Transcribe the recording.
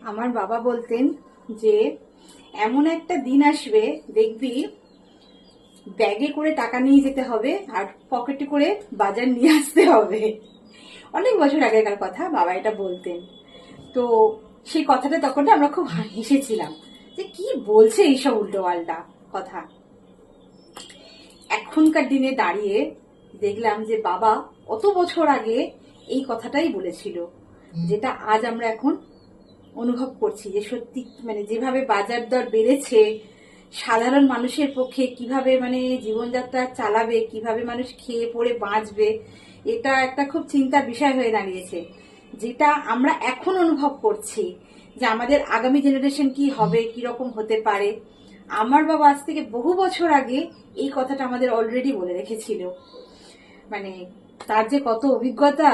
আমার বাবা বলতেন যে এমন একটা দিন আসবে দেখবি ব্যাগে করে টাকা নিয়ে যেতে হবে আর পকেটে করে বাজার নিয়ে আসতে হবে। অনেক বছর আগেকার কথা বাবা এটা বলতেন। তো সেই কথাটা তখন না আমরা খুব হেসেছিলাম যে কি বলছে এইসব উল্টো পাল্টা কথা। এখনকার দিনে দাঁড়িয়ে দেখলাম যে বাবা অত বছর আগে এই কথাটাই বলেছিল, যেটা আজ আমরা এখন অনুভব করছি যে সত্যি মানে যেভাবে বাজার দর বেড়েছে, সাধারণ মানুষের পক্ষে কিভাবে মানে জীবনযাত্রা চালাবে, কিভাবে মানুষ খেয়ে পড়ে বাঁচবে, এটা একটা খুব চিন্তার বিষয় হয়ে দাঁড়িয়েছে। যেটা আমরা এখন অনুভব করছি যে আমাদের আগামী জেনারেশন কি হবে, কি রকম হতে পারে। আমার বাবা আজ থেকে বহু বছর আগে এই কথাটা আমাদের অলরেডি বলে রেখেছিল। মানে তার যে কত অভিজ্ঞতা